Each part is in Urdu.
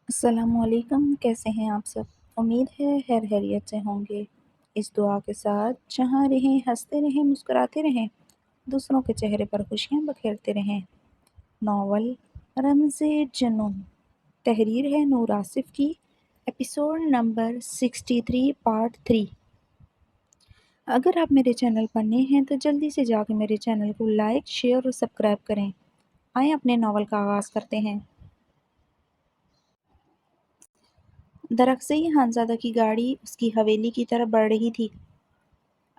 السلام علیکم، کیسے ہیں آپ سب؟ امید ہے خیر خیریت سے ہوں گے۔ اس دعا کے ساتھ جہاں رہیں ہنستے رہیں مسکراتے رہیں، دوسروں کے چہرے پر خوشیاں بکھیرتے رہیں۔ ناول رمز جنون، تحریر ہے نور آصف کی، ایپیسوڈ نمبر 63 پارٹ 3۔ اگر آپ میرے چینل پر نئے ہیں تو جلدی سے جا کے میرے چینل کو لائک، شیئر اور سبسکرائب کریں۔ آئیں اپنے ناول کا آغاز کرتے ہیں۔ درخزئی خانزادہ کی گاڑی اس کی حویلی کی طرف بڑھ رہی تھی۔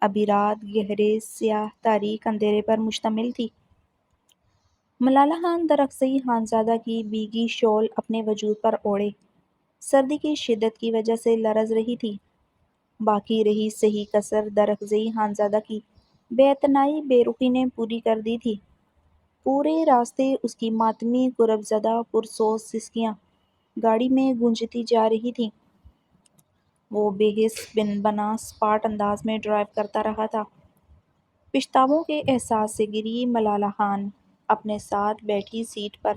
ابھی رات گہرے سیاہ تاریک اندھیرے پر مشتمل تھی۔ ملالہ خان درخزئی خانزادہ کی بھیگی شال اپنے وجود پر اوڑھے سردی کی شدت کی وجہ سے لرز رہی تھی۔ باقی رہی صحیح کسر درخزئی خانزادہ کی بے اعتنائی بے رخی نے پوری کر دی تھی۔ پورے راستے اس کی ماتمی کرب زدہ پرسوز سسکیاں گاڑی میں گونجتی جا رہی تھیں۔ وہ بے حس بن بنا سپاٹ انداز میں ڈرائیو کرتا رہا تھا۔ پچھتاووں کے احساس سے گری ملالہ خان اپنے ساتھ بیٹھی سیٹ پر۔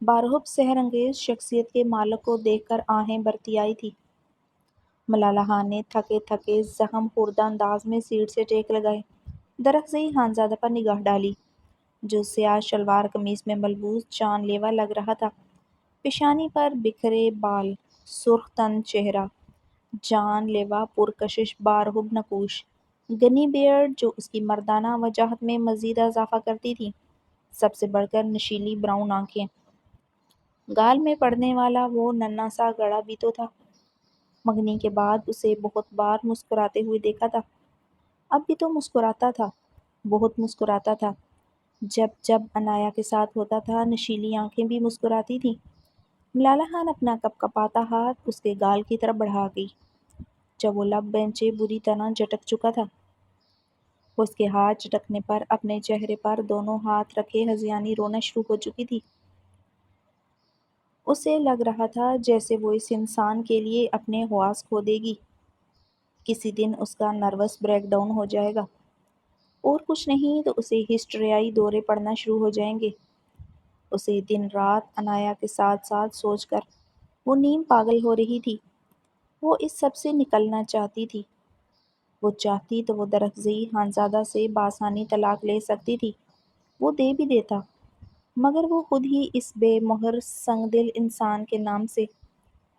بارہب سحر انگیز شخصیت کے مالک کو دیکھ کر آہیں بھرتی آئی تھی۔ ملالہ خان نے تھکے تھکے زخم خوردہ انداز میں سیٹ سے ٹیک لگائے درخزئی خانزادہ پر نگاہ ڈالی، جو سیاہ شلوار قمیص میں ملبوس جان لیوا لگ رہا تھا۔ پیشانی پر بکھرے بال، سرخ تن چہرہ، جان لیوا پرکشش بارہب نقوش، گنی بیئرڈ جو اس کی مردانہ وجاہت میں مزید اضافہ کرتی تھی، سب سے بڑھ کر نشیلی براؤن آنکھیں۔ گال میں پڑنے والا وہ ننھا سا گڑھا بھی تو تھا۔ منگنی کے بعد اسے بہت بار مسکراتے ہوئے دیکھا تھا۔ اب بھی تو مسکراتا تھا، بہت مسکراتا تھا۔ جب جب عنایا کے ساتھ ہوتا تھا نشیلی آنکھیں بھی مسکراتی تھیں۔ ملالہ خان اپنا کپکپاتا ہاتھ اس کے گال کی طرف بڑھا گئی۔ جب وہ لب بینچے بری طرح جھٹک چکا تھا، وہ اس کے ہاتھ جھٹکنے پر اپنے چہرے پر دونوں ہاتھ رکھے ہذیانی رونا شروع ہو چکی تھی۔ اسے لگ رہا تھا جیسے وہ اس انسان کے لیے اپنے حواس کھو دے گی۔ کسی دن اس کا نروس بریک ڈاؤن ہو جائے گا، اور کچھ نہیں تو اسے ہسٹریائی دورے پڑنا شروع ہو جائیں گے۔ اسے دن رات عنایا کے ساتھ ساتھ سوچ کر وہ نیم پاگل ہو رہی تھی۔ وہ اس سب سے نکلنا چاہتی تھی۔ وہ چاہتی تو وہ درخزئی خانزادہ سے بآسانی طلاق لے سکتی تھی، وہ دے بھی دیتا، مگر وہ خود ہی اس بے مہر سنگ دل انسان کے نام سے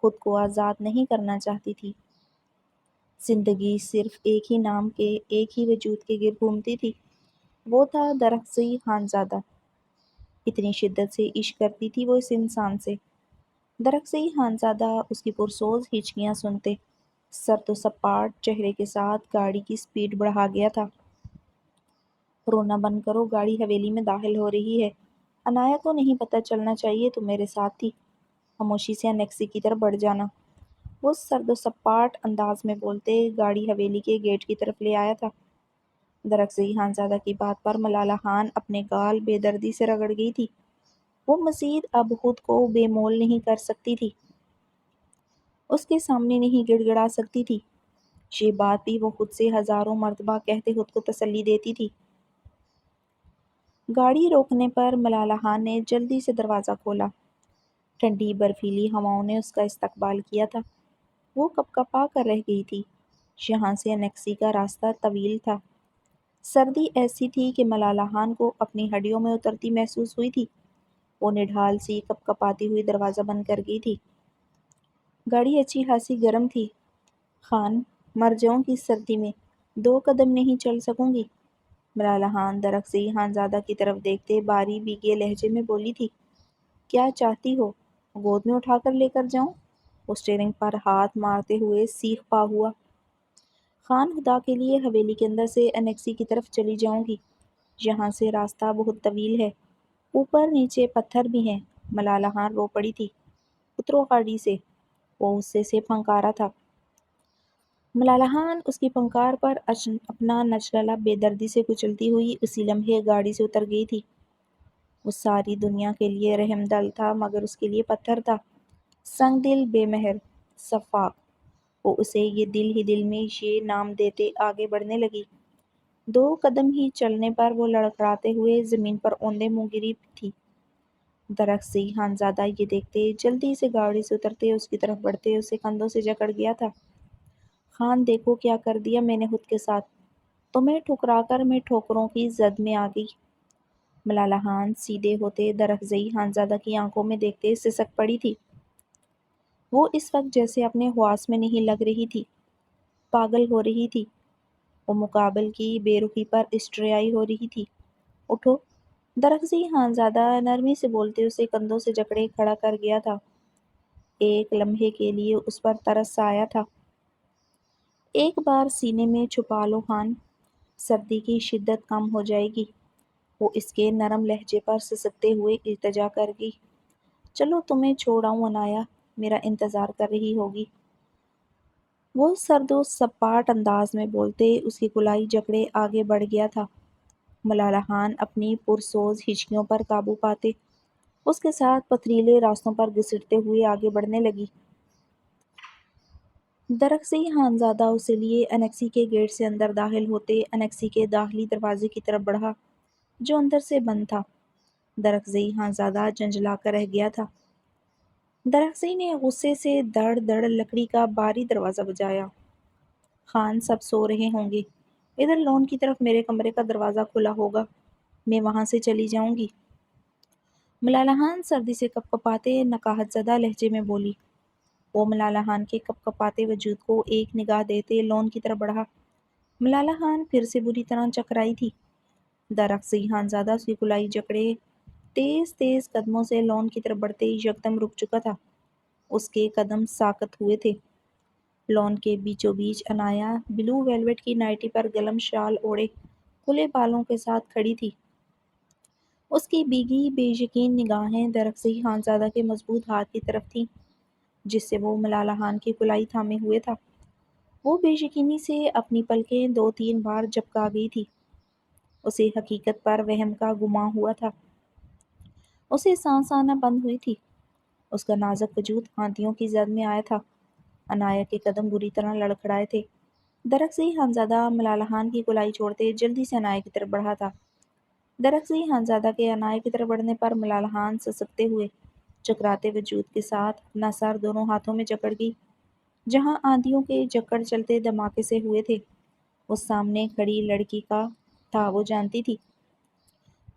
خود کو آزاد نہیں کرنا چاہتی تھی۔ زندگی صرف ایک ہی نام کے ایک ہی وجود کے گرد گھومتی تھی، وہ تھا درخزئی خانزادہ۔ اتنی شدت سے عشق کرتی تھی وہ اس انسان سے۔ درخزئی خانزادہ اس کی پرسوز ہچکیاں سنتے سرد و سپاٹ چہرے کے ساتھ گاڑی کی سپیڈ بڑھا گیا تھا۔ رونا بند کرو، گاڑی حویلی میں داخل ہو رہی ہے۔ عنایا کو نہیں پتہ چلنا چاہیے تم میرے ساتھ تھی۔ خاموشی سے انیکسی کی طرف بڑھ جانا۔ وہ سرد و سپاٹ انداز میں بولتے گاڑی حویلی کے گیٹ کی طرف لے آیا تھا۔ درخزئی خانزادہ کی بات پر ملالہ خان اپنے گال بے دردی سے رگڑ گئی تھی۔ وہ مزید اب خود کو بے مول نہیں کر سکتی تھی، اس کے سامنے نہیں گڑ گڑا سکتی تھی۔ یہ بات بھی وہ خود سے ہزاروں مرتبہ کہتے خود کو تسلی دیتی تھی۔ گاڑی روکنے پر ملالہ خان نے جلدی سے دروازہ کھولا۔ ٹھنڈی برفیلی ہواؤں نے اس کا استقبال کیا تھا۔ وہ کپکپا کر رہ گئی تھی۔ یہاں سے انیکسی کا راستہ طویل تھا۔ سردی ایسی تھی کہ ملالہ خان کو اپنی ہڈیوں میں اترتی محسوس ہوئی تھی۔ وہ نڈھال سی کپکپاتی ہوئی دروازہ بند کر گئی تھی۔ گاڑی اچھی خاصی گرم تھی۔ خان، مر جاؤں گی سردی میں، 2 قدم نہیں چل سکوں گی۔ ملالہ خان درخزئی خانزادہ کی طرف دیکھتے بھاری بھیگے لہجے میں بولی تھی۔ کیا چاہتی ہو، گود میں اٹھا کر لے کر جاؤں؟ وہ اسٹیئرنگ پر ہاتھ مارتے ہوئے سیخ پا ہوا۔ خان، خدا کے لیے حویلی کے اندر سے انیکسی کی طرف چلی جاؤں گی، یہاں سے راستہ بہت طویل ہے، اوپر نیچے پتھر بھی ہیں۔ ملالہ خان رو پڑی تھی۔ اترو گاڑی سے، وہ غصے سے پھنکارا تھا۔ ملالہ خان اس کی پھنکار پر اپنا نچللا بے دردی سے کچلتی ہوئی اسی لمحے گاڑی سے اتر گئی تھی۔ وہ ساری دنیا کے لیے رحم دل تھا مگر اس کے لیے پتھر تھا، سنگ دل، بے مہر، شفاق۔ وہ اسے یہ دل ہی دل میں یہ نام دیتے آگے بڑھنے لگی۔ 2 قدم ہی چلنے پر وہ لڑکھڑاتے ہوئے زمین پر اوندے منہ گری تھی۔ درخزی خانزادہ یہ دیکھتے جلدی سے گاڑی سے اترتے، اس کی طرف بڑھتے، اسے کندھوں سے جکڑ گیا تھا۔ خان دیکھو کیا کر دیا میں نے خود کے ساتھ، تمہیں ٹھکرا کر میں ٹھوکروں کی زد میں آ گئی۔ ملالہ خان سیدھے ہوتے درخزئی خانزادہ کی آنکھوں میں دیکھتے سسک پڑی تھی۔ وہ اس وقت جیسے اپنے حواس میں نہیں لگ رہی تھی، پاگل ہو رہی تھی۔ وہ مقابل کی بے رخی پر اسٹریائی ہو رہی تھی۔ اٹھو، درخزئی خانزادہ نرمی سے بولتے اسے کندھوں سے جکڑے کھڑا کر گیا تھا۔ ایک لمحے کے لیے اس پر ترس سا آیا تھا۔ ایک بار سینے میں چھپا لو خان، سردی کی شدت کم ہو جائے گی۔ وہ اس کے نرم لہجے پر سسکتے ہوئے التجا کر گئی۔ چلو تمہیں چھوڑ آؤں انایا، میرا انتظار کر رہی ہوگی۔ وہ سرد و سپاٹ انداز میں بولتے اس کی کلائی جکڑے آگے بڑھ گیا تھا۔ ملالہ خان اپنی پرسوز ہچکیوں پر قابو پاتے اس کے ساتھ پتھریلے راستوں پر گھسٹتے ہوئے آگے بڑھنے لگی۔ درخزئی خانزادہ اسے لیے انیکسی کے گیٹ سے اندر داخل ہوتے انیکسی کے داخلی دروازے کی طرف بڑھا جو اندر سے بند تھا۔ درخزئی خانزادہ جھنجھلا کر رہ گیا تھا۔ درخزئی نے غصے سے دڑ دڑ لکڑی کا باری دروازہ بجایا۔ خان سب سو رہے ہوں گے، ادھر لون کی طرف میرے کمرے کا دروازہ کھلا ہوگا، میں وہاں سے چلی جاؤں گی۔ ملالہ خان سردی سے کپکپاتے نکاہت زدہ لہجے میں بولی۔ وہ ملالہ خان کے کپکپاتے وجود کو ایک نگاہ دیتے لون کی طرف بڑھا۔ ملالہ خان پھر سے بری طرح چکرائی تھی۔ درخزئی خانزادہ اس کی کلائی جکڑے تیز تیز قدموں سے لون کی طرف بڑھتے یکدم رک چکا تھا۔ اس کے قدم ساکت ہوئے تھے۔ لون کے بیچوں بیچ انایا بلو ویلویٹ کی نائٹی پر گلم شال اوڑھے کھلے بالوں کے ساتھ کھڑی تھی۔ اس کی بھیگی بے یقین نگاہیں درخزئی خانزادہ کے مضبوط ہاتھ کی طرف تھیں جس سے وہ ملالہ خان کی کلائی تھامے ہوئے تھا۔ وہ بے یقینی سے اپنی پلکیں 2-3 بار جھپکا گئی تھی۔ اسے حقیقت پر وہم کا گمان ہوا تھا۔ اسے سانس آنا بند ہوئی تھی۔ اس کا نازک وجود آندھیوں کی زد میں آیا تھا۔ انایا کے قدم بری طرح لڑکھڑائے تھے۔ درخزئی خانزادہ ملالہ خان کی کلائی چھوڑتے جلدی سے انایا کی طرف بڑھا تھا۔ درخزئی خانزادہ کے انایا کی طرف بڑھنے پر ملالہ خان سسکتے ہوئے چکراتے وجود کے ساتھ اپنا سر دونوں ہاتھوں میں جکڑ گئی۔ جہاں آندھیوں کے جکڑ چلتے دھماکے سے ہوئے تھے وہ سامنے کھڑی لڑکی کا تھا، وہ جانتی تھی،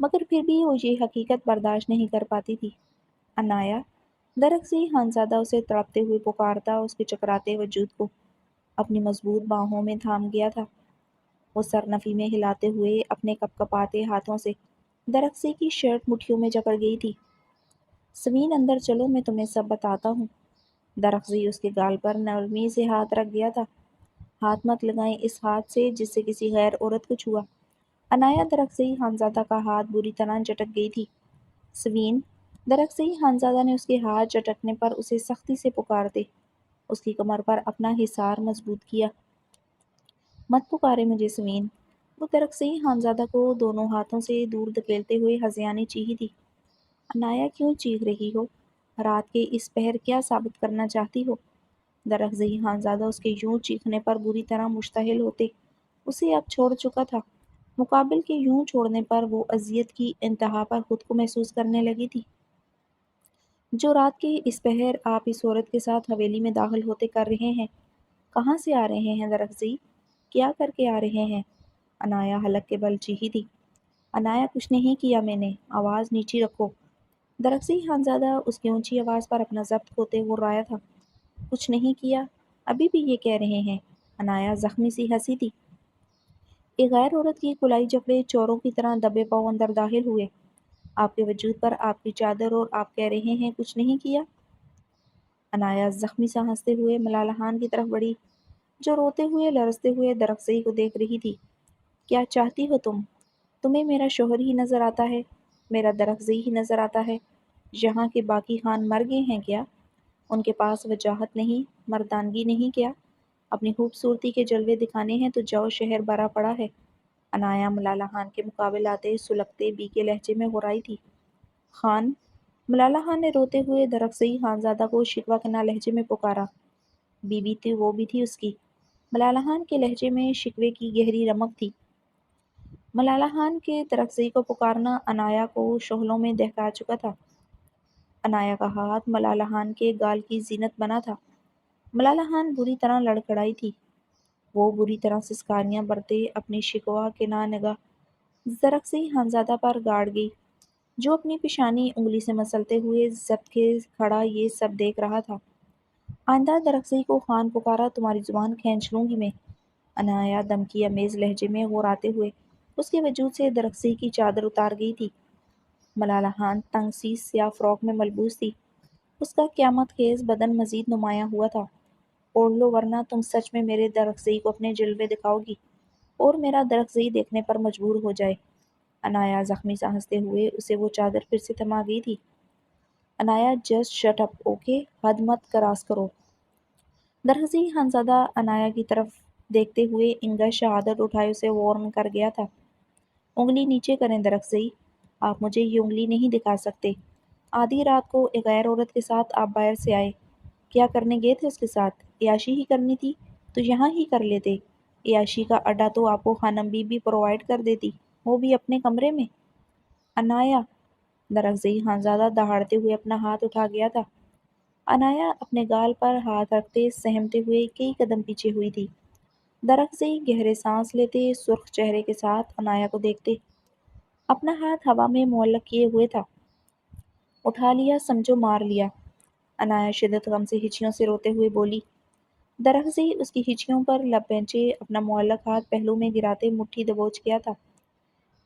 مگر پھر بھی وہ یہ حقیقت برداشت نہیں کر پاتی تھی۔ انایا، درخزئی خانزادہ اسے تڑپتے ہوئے پکارتا اس کے چکراتے وجود کو اپنی مضبوط باہوں میں تھام گیا تھا۔ وہ سر نفی میں ہلاتے ہوئے اپنے کپکپاتے ہاتھوں سے درخزئی کی شرٹ مٹھیوں میں جکڑ گئی تھی۔ سوین اندر چلو، میں تمہیں سب بتاتا ہوں۔ درخزئی اس کے گال پر نرمی سے ہاتھ رکھ گیا تھا۔ ہاتھ مت لگائیں اس ہاتھ سے جس سے کسی غیر عورت کو چھوا۔ انایا درخزئی خانزادہ کا ہاتھ بری طرح جھٹک گئی تھی۔ سوین، درخزئی خانزادہ نے اس کے ہاتھ جھٹکنے پر اسے سختی سے پکارتے اس کی کمر پر اپنا حصار مضبوط کیا۔ مت پکارے مجھے سوین۔ وہ درخزئی خانزادہ کو دونوں ہاتھوں سے دور دھکیلتے ہوئے ہذیانے چیخی تھی۔ انایا کیوں چیخ رہی ہو؟ رات کے اس پہر کیا ثابت کرنا چاہتی ہو؟ درخزئی خانزادہ اس کے یوں چیخنے پر بری طرح مشتعل ہوتے اسے اب چھوڑ چکا تھا۔ مقابل کے یوں چھوڑنے پر وہ اذیت کی انتہا پر خود کو محسوس کرنے لگی تھی۔ جو رات کے اس پہر آپ اس عورت کے ساتھ حویلی میں داخل ہوتے کر رہے ہیں، کہاں سے آ رہے ہیں درخزئی؟ کیا کر کے آ رہے ہیں؟ انایا حلق کے بل چیخی تھی۔ انایا، کچھ نہیں کیا میں نے، آواز نیچی رکھو۔ درخزئی خانزادہ اس کی اونچی آواز پر اپنا ضبط کھوتے غرایا تھا۔ کچھ نہیں کیا، ابھی بھی یہ کہہ رہے ہیں؟ انایا زخمی سی ہنسی تھی۔ ایک غیر عورت کی کلائی جکڑے چوروں کی طرح دبے پاؤں اندر داخل ہوئے آپ کے وجود پر آپ کی چادر اور آپ کہہ رہے ہیں کچھ نہیں کیا؟ انایا زخمی سا ہنستے ہوئے ملالہ خان کی طرف بڑھی جو روتے ہوئے لرزتے ہوئے درخزئی کو دیکھ رہی تھی۔ کیا چاہتی ہو تم؟ تمہیں میرا شوہر ہی نظر آتا ہے؟ میرا درخزئی ہی نظر آتا ہے؟ یہاں کے باقی خان مر گئے ہیں کیا؟ ان کے پاس وجاہت نہیں، مردانگی نہیں کیا؟ اپنی خوبصورتی کے جلوے دکھانے ہیں تو جاؤ، شہر بھرا پڑا ہے۔ انایا ملالہ خان کے مقابل آتے سلگتے بیکے لہجے میں غرائی تھی۔ خان، ملالہ خان نے روتے ہوئے درخزئی خانزادہ کو شکوہ کناں لہجے میں پکارا۔ بیوی تھی وہ بھی تھی اس کی۔ ملالہ خان کے لہجے میں شکوے کی گہری رمق تھی۔ ملالہ خان کے درخزئی کو پکارنا انایا کو شعلوں میں دہکا چکا تھا۔ انایا کا ہاتھ ملالہ خان کے گال کی زینت بنا تھا۔ ملالہ خان بری طرح لڑکھڑائی تھی۔ وہ بری طرح سسکاریاں برتے اپنی شکوہ کے نگاہ درخزئی خانزادہ پر گاڑ گئی، جو اپنی پیشانی انگلی سے مسلتے ہوئے ضبط کے کھڑا یہ سب دیکھ رہا تھا۔ آئندہ درخزئی کو خان پکارا تمہاری زبان کھینچ لوں گی میں۔ انایا دھمکی آمیز لہجے میں غوراتے ہوئے اس کے وجود سے درخزئی کی چادر اتار گئی تھی۔ ملالہ خان تنگ سی سیاہ فراک میں ملبوس تھی۔ اس کا قیامت خیز بدن مزید نمایاں ہوا تھا۔ اوڑھ لو ورنہ تم سچ میں میرے درخزئی کو اپنے جلوے دکھاؤ گی اور میرا درخزئی دیکھنے پر مجبور ہو جائے۔ انایا زخمی سا ہنستے ہوئے اسے وہ چادر پھر سے تھما گئی تھی۔ Anaya just shut up okay, حد مت کراس کرو۔ درخزئی خانزادہ انایا کی طرف دیکھتے ہوئے انگا شہادت اٹھائے اسے وارن کر گیا تھا۔ انگلی نیچے کریں درخزئی، آپ مجھے یہ انگلی نہیں دکھا سکتے۔ آدھی رات کو ایک غیر عورت کے ساتھ آپ باہر سے آئے، کیا کرنے گئے تھے اس کے ساتھ؟ عیاشی ہی کرنی تھی تو یہاں ہی کر لیتے۔ عیاشی کا اڈا تو آپ کو خانم بی بی پرووائڈ کر دیتی، وہ بھی اپنے کمرے میں۔ انایا، درخزئی خانزادہ دہاڑتے ہوئے اپنا ہاتھ اٹھا گیا تھا۔ انایا اپنے گال پر ہاتھ رکھتے سہمتے ہوئے کئی قدم پیچھے ہوئی تھی۔ درخزئی گہرے سانس لیتے سرخ چہرے کے ساتھ انایا کو دیکھتے، اپنا ہاتھ ہوا میں معلق کیے ہوئے تھا۔ اٹھا لیا سمجھو مار لیا۔ انایا شدت غم سے ہچیوں سے روتے ہوئے بولی۔ درخزئی اس کی ہچیوں پر لب پہنچے اپنا معلق ہاتھ پہلو میں گراتے مٹھی دبوچ گیا تھا۔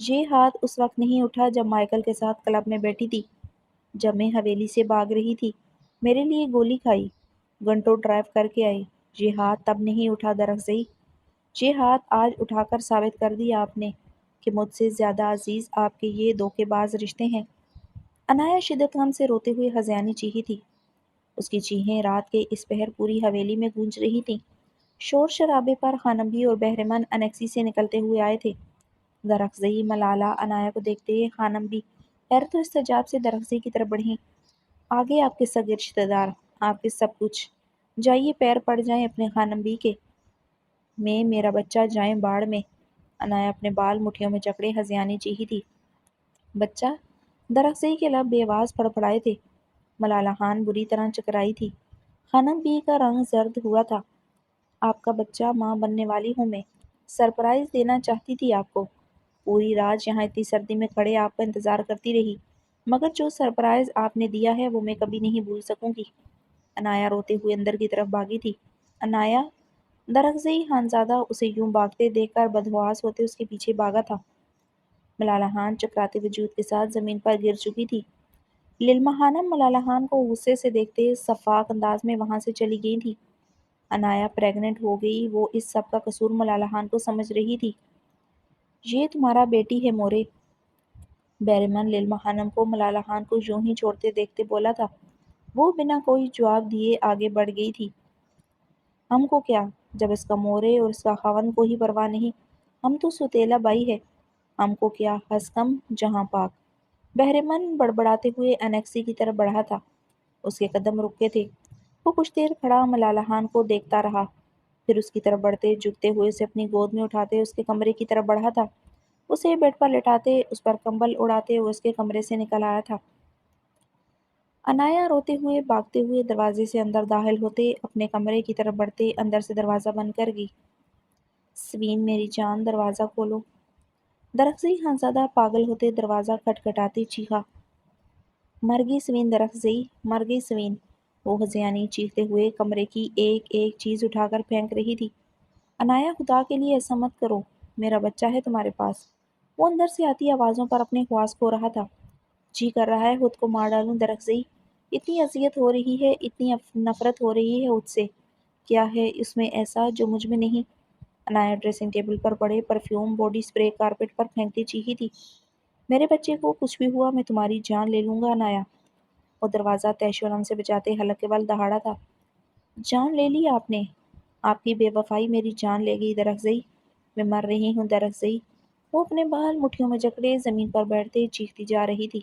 یہ ہاتھ اس وقت نہیں اٹھا جب مائیکل کے ساتھ کلب میں بیٹھی تھی، جب میں حویلی سے بھاگ رہی تھی، میرے لیے گولی کھائی، گھنٹوں ڈرائیو کر کے آئی۔ یہ ہاتھ تب نہیں اٹھا درخزئی۔ یہ ہاتھ آج اٹھا کر ثابت کر دیا آپ نے کہ مجھ سے زیادہ عزیز آپ کے یہ دھوکے باز رشتے ہیں۔ انایا شدت غم سے روتے ہوئے ہذیانی چیخی تھی۔ اس کی چیخیں رات کے اس پہر پوری حویلی میں گونج رہی تھیں۔ شور شرابے پر خانمبی اور بہرمن انیکسی سے نکلتے ہوئے آئے تھے۔ درخزئی ملالہ انایا کو دیکھتے خانمبی حیرت و استعجاب سے درخزئی کی طرف بڑھیں۔ آگے آپ کے سگے رشتہ دار، آپ کے سب کچھ، جائیے پیر پڑ جائیں اپنے خانمبی کے۔ میں میرا بچہ جائیں باڑ میں۔ انایا اپنے بال مٹھیوں میں جکڑے ہذیانی چیخی تھی۔ بچہ؟ درخزئی کے لب بے آواز پڑپڑائے تھے۔ ملالہ خان بری طرح چکرائی تھی۔ خانم بی کا رنگ زرد ہوا تھا۔ آپ کا بچہ، ماں بننے والی ہوں میں۔ سرپرائز دینا چاہتی تھی آپ کو۔ پوری رات یہاں اتنی سردی میں کھڑے آپ کا انتظار کرتی رہی، مگر جو سرپرائز آپ نے دیا ہے وہ میں کبھی نہیں بھول سکوں گی۔ انایا روتے ہوئے اندر کی طرف بھاگی تھی۔ انایا، درخزئی خانزادہ اسے یوں بھاگتے دیکھ کر بدحواس ہوتے اس کے پیچھے بھاگا تھا۔ ملالہ خان چکراتے وجود کے ساتھ زمین پر گر چکی تھی۔ للما خانم ملالہ خان کو غصے سے دیکھتے شفاق انداز میں وہاں سے چلی گئی تھی۔ انایا پریگننٹ ہو گئی، وہ اس سب کا قصور ملالہ خان کو سمجھ رہی تھی۔ یہ تمہارا بیٹی ہے مورے۔ بہرمن للما خانم کو ملالہ خان کو یوں ہی چھوڑتے دیکھتے بولا تھا۔ وہ بنا کوئی جواب دیے آگے بڑھ گئی تھی۔ ہم کو کیا، جب اس کا مورے اور اس کا خاوند کو ہی پرواہ نہیں، ہم تو سوتیلا بائی ہے، ہم کو کیا، ہسکم جہاں پاک۔ بہرمن بڑبڑاتے ہوئے انیکسی کی طرف بڑھا تھا۔ اس کے قدم رکے تھے۔ وہ کچھ دیر کھڑا ملالہ خان کو دیکھتا رہا، پھر اس کی طرف بڑھتے جھکتے ہوئے اسے اپنی گود میں اٹھاتے اس کے کمرے کی طرف بڑھا تھا۔ اسے بیڈ پر لٹاتے اس پر کمبل اڑاتے وہ اس کے کمرے سے نکل آیا تھا۔ انایا روتے ہوئے بھاگتے ہوئے دروازے سے اندر داخل ہوتے اپنے کمرے کی طرف بڑھتے اندر سے دروازہ بند کر گئی۔ سوین میری جان، دروازہ کھولو۔ درخزئی خانزادہ پاگل ہوتے دروازہ کھٹکھٹاتے چیخا۔ مر گئی سوین درخزئی، مر گئی سوین۔ وہ ہذیانی چیختے ہوئے کمرے کی ایک ایک چیز اٹھا کر پھینک رہی تھی۔ انایا، خدا کے لیے ایسا مت کرو، میرا بچہ ہے تمہارے پاس۔ وہ اندر سے آتی آوازوں پر اپنے حواس کھو رہا تھا۔ جی کر رہا ہے خود کو مار ڈالوں درخزئی، اتنی اذیت ہو رہی ہے، اتنی نفرت ہو رہی ہے مجھ سے، کیا ہے اس میں ایسا جو مجھ میں نہیں؟ انایا ڈریسنگ ٹیبل پر پڑے پرفیوم باڈی سپرے کارپیٹ پر پھینکتی چیخی تھی۔ میرے بچے کو کچھ بھی ہوا میں تمہاری جان لے لوں گا انایا۔ وہ دروازہ تیش و نم سے بجاتے حلق کے بل دہاڑا تھا۔ جان لے لی آپ نے؟ آپ کی بے وفائی میری جان لے گئی درخزئی، میں مر رہی ہوں درخزئی۔ وہ اپنے بال مٹھیوں میں جکڑے زمین پر بیٹھتے چیختی جا رہی تھی۔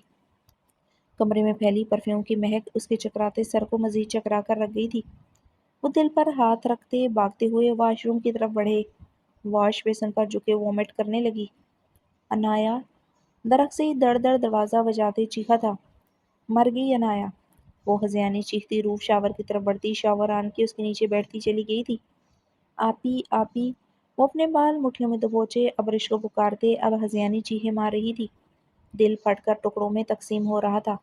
کمرے میں پھیلی پرفیوم کی مہک اس کے چکراتے سر کو مزید چکرا کر رکھ گئی تھی۔ وہ دل پر ہاتھ رکھتے بھاگتے ہوئے واش روم کی طرف بڑھے، واش بیسن پر جھکے وومٹ کرنے لگی۔ انایا، درخزئی دڑ دڑ دروازہ بجاتے چیخا تھا۔ مر گئی انایا۔ وہ ہذیانی چیختی روف شاور کی طرف بڑھتی، شاور آن کے اس کے نیچے بیٹھتی چلی گئی تھی۔ آپی آپی، وہ اپنے بال مٹھیوں میں دبوچے اب رش کو پکارتے، اب ہذیانی چیخیں مار رہی تھی۔ دل پھٹ کر ٹکڑوں میں تقسیم ہو رہا تھا۔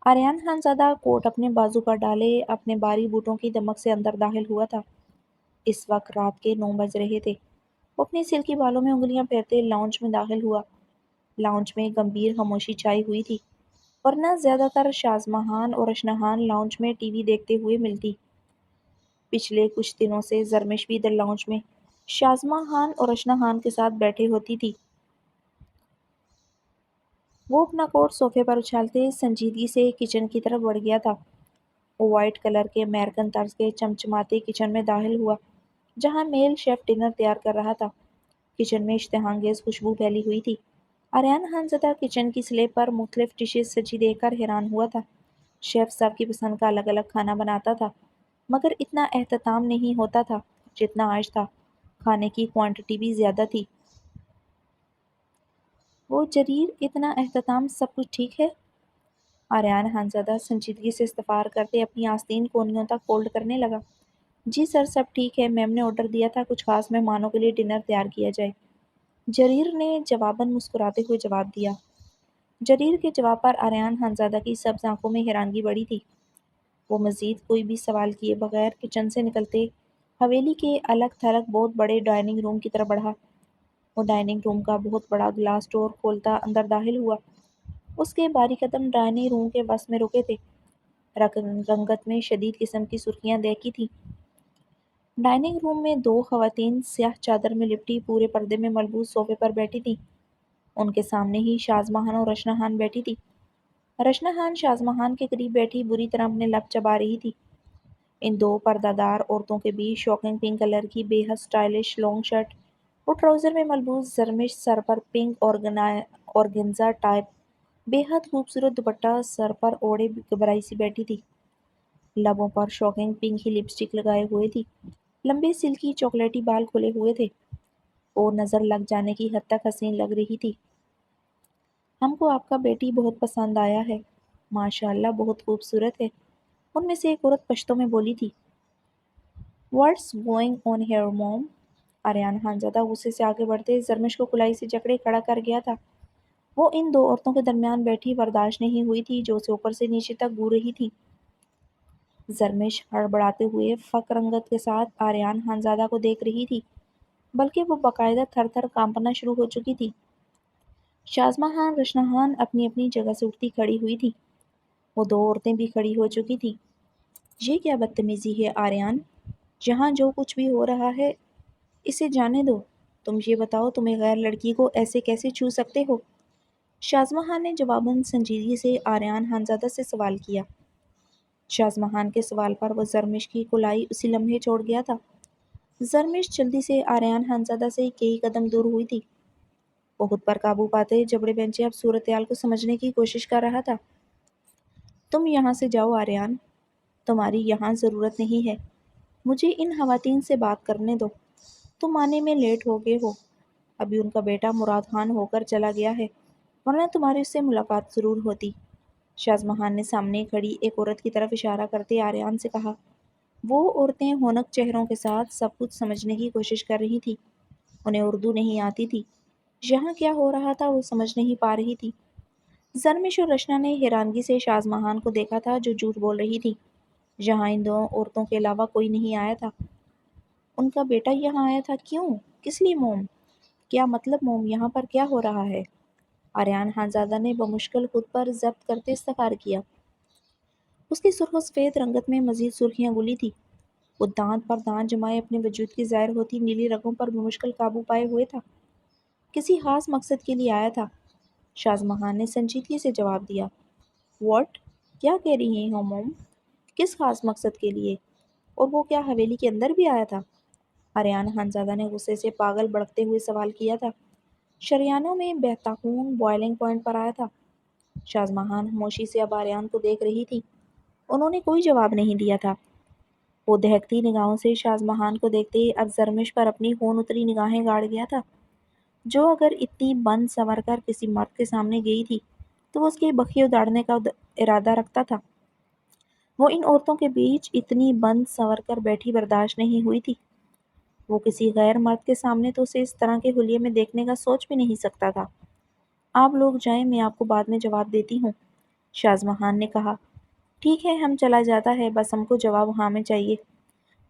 آریان خان زادہ کوٹ اپنے بازو پر ڈالے اپنے باری بوٹوں کی دمک سے اندر داخل ہوا تھا۔ اس وقت رات کے 9 بج رہے تھے۔ وہ اپنے سلکی بالوں میں انگلیاں پھیرتے لاؤنج میں داخل ہوا۔ لاؤنج میں گمبھیر خاموشی چھائی ہوئی تھی، ورنہ زیادہ تر شازمہان اور اشنہان لاؤنج میں ٹی وی دیکھتے ہوئے ملتی۔ پچھلے کچھ دنوں سے زرمش بھی در لاؤنج میں شازمہان اور اشنہان کے ساتھ بیٹھے ہوتی تھی۔ وہ اپنا کوٹ صوفے پر اچھالتے سنجیدگی سے کچن کی طرف بڑھ گیا تھا۔ وہ وائٹ کلر کے امریکن طرز کے چمچماتے کچن میں داخل ہوا، جہاں میل شیف ڈنر تیار کر رہا تھا۔ کچن میں اشتہا انگیز خوشبو پھیلی ہوئی تھی۔ آریان خان زادہ کچن کی سلیب پر مختلف ڈشز سجی دیکھ کر حیران ہوا تھا۔ شیف سب کی پسند کا الگ الگ کھانا بناتا تھا، مگر اتنا اہتمام نہیں ہوتا تھا جتنا آج تھا۔ کھانے کی کوانٹٹی بھی زیادہ تھی۔ وہ جریر، اتنا اہتمام، سب کچھ ٹھیک ہے؟ آریان خان زادہ سنجیدگی سے استفار کرتے اپنی آستین کونیوں تک فولڈ کرنے لگا۔ جی سر، سب ٹھیک ہے، میم نے آرڈر دیا تھا کچھ خاص مہمانوں کے لیے ڈنر تیار کیا جائے۔ جریر نے جواباً مسکراتے ہوئے جواب دیا۔ جریر کے جواب پر آریان خان زادہ کی سبز آنکھوں میں حیرانگی بڑھی تھی۔ وہ مزید کوئی بھی سوال کیے بغیر کچن سے نکلتے حویلی کے الگ تھلگ بہت بڑے ڈائننگ روم کی طرف بڑھا۔ وہ ڈائننگ روم کا بہت بڑا گلاس ڈور کھولتا اندر داخل ہوا۔ اس کے باری قدم ڈائننگ روم کے وسط میں رکے تھے۔ رنگت میں شدید قسم کی سرخیاں دیکھی تھیں۔ ڈائننگ روم میں 2 خواتین سیاہ چادر میں لپٹی پورے پردے میں ملبوس صوفے پر بیٹھی تھیں۔ ان کے سامنے ہی شازمہان اور اشنہان بیٹھی تھی۔ رشنہان شازمہان کے قریب بیٹھی بری طرح اپنے لب چبا رہی تھی۔ ان 2 پردہ دار عورتوں کے بیچ شاکنگ پنک کلر کی بے حد سٹائلش لانگ شرٹ اور ٹراؤزر میں ملبوس زرمش سر پر پنک اورگنزا ٹائپ بے حد خوبصورت دوپٹہ سر پر اوڑھے گھبرائی سی بیٹھی تھی۔ لبوں پر شاکنگ پنک ہی لپسٹک لگائے ہوئے تھی۔ لمبے سلکی چاکلیٹی بال کھلے ہوئے تھے۔ وہ نظر لگ جانے کی حد تک حسین لگ رہی تھی۔ ہم کو آپ کا بیٹی بہت پسند آیا ہے، ماشاء اللہ بہت خوبصورت ہے، ان میں سے ایک عورت پشتو میں بولی تھی۔ واٹس گوئنگ آن ہیئر موم؟ آریان خان زادہ غصے سے آگے بڑھتے زرمش کو کلائی سے جکڑے کھڑا کر گیا تھا۔ وہ ان 2 عورتوں کے درمیان بیٹھی برداشت نہیں ہوئی تھی جو اسے اوپر سے نیچے تک گھور رہی تھی۔ زرمش ہڑبڑاتے ہوئے فک رنگت کے ساتھ آریان خان زادہ کو دیکھ رہی تھی، بلکہ وہ باقاعدہ تھر تھر کانپنا شروع ہو چکی تھی۔ شازمہان رشنہان اپنی اپنی جگہ سے اٹھتی کھڑی ہوئی تھی۔ وہ 2 عورتیں بھی کھڑی ہو چکی تھیں۔ یہ کیا بدتمیزی ہے آریان؟ جہاں جو کچھ بھی ہو رہا ہے اسے جانے دو۔ تم یہ بتاؤ تمہیں غیر لڑکی کو ایسے کیسے چھو سکتے ہو؟ شازمہان نے جواباً سنجیدگی سے آریان خان زادہ سے سوال کیا۔ شازمہان کے سوال پر وہ زرمش کی کلائی اسی لمحے چھوڑ گیا تھا۔ زرمش جلدی سے آریان خان زادہ سے کئی قدم دور ہوئی تھی۔ وہ خود پر قابو پاتے جبڑے بینچے اب صورتحال کو سمجھنے کی کوشش کر رہا تھا۔ تم یہاں سے جاؤ آریان، تمہاری یہاں ضرورت نہیں ہے، مجھے ان خواتین سے بات کرنے دو۔ تم آنے میں لیٹ ہو گئے ہو، ابھی ان کا بیٹا مراد خان ہو کر چلا گیا ہے، ورنہ تمہاری اس سے ملاقات ضرور ہوتی۔ شازمہان نے سامنے کھڑی ایک عورت کی طرف اشارہ کرتے آریان سے کہا۔ وہ عورتیں ہونک چہروں کے ساتھ سب کچھ سمجھنے کی کوشش کر رہی تھی۔ انہیں اردو نہیں آتی تھی، یہاں کیا ہو رہا تھا وہ سمجھ نہیں پا رہی تھی۔ زرمش اور رشنا نے حیرانگی سے شازمہان کو دیکھا تھا جو جھوٹ بول رہی تھی۔ یہاں ان 2 عورتوں کے علاوہ کوئی نہیں آیا تھا۔ ان کا بیٹا یہاں آیا تھا، کیوں؟ کس لیے موم؟ کیا مطلب موم، یہاں پر کیا ہو رہا ہے؟ آریان خان زادہ نے بمشکل خود پر ضبط کرتے استفار کیا۔ اس کی سرخ و سفید رنگت میں مزید سرخیاں گلی تھی۔ وہ دانت پر دانت جمائے اپنے وجود کی ظاہر ہوتی نیلی رگوں پر بمشکل قابو پائے ہوئے تھا۔ کسی خاص مقصد کے لیے آیا تھا، شازمہان نے سنجیدگی سے جواب دیا۔ واٹ؟ کیا کہہ رہی ہو موم؟ کس خاص مقصد کے لیے؟ اور وہ کیا حویلی کے اندر بھی آیا تھا؟ آریان خان زادہ نے غصے سے پاگل بڑکتے ہوئے سوال کیا تھا۔ شریانوں میں بہتا خون بوائلنگ پوائنٹ پر آیا تھا۔ شازمہان خاموشی سے اب آریان کو دیکھ رہی تھی۔ انہوں نے کوئی جواب نہیں دیا تھا۔ وہ دہکتی نگاہوں سے شازمہان کو دیکھتے اب زرمش پر اپنی خون اتری نگاہیں گاڑ گیا تھا۔ جو اگر اتنی بن سنور کر کسی مرد کے سامنے گئی تھی تو وہ اس کے بخیے اداڑنے کا ارادہ رکھتا تھا۔ وہ ان عورتوں کے بیچ اتنی بن سنور کر بیٹھی برداشت نہیں ہوئی تھی۔ وہ کسی غیر مرد کے سامنے تو اسے اس طرح کے حلیے میں دیکھنے کا سوچ بھی نہیں سکتا تھا۔ آپ لوگ جائیں، میں آپ کو بعد میں جواب دیتی ہوں، شازمہان نے کہا۔ ٹھیک ہے، ہم چلا جاتا ہے، بس ہم کو جواب ہاں میں چاہیے۔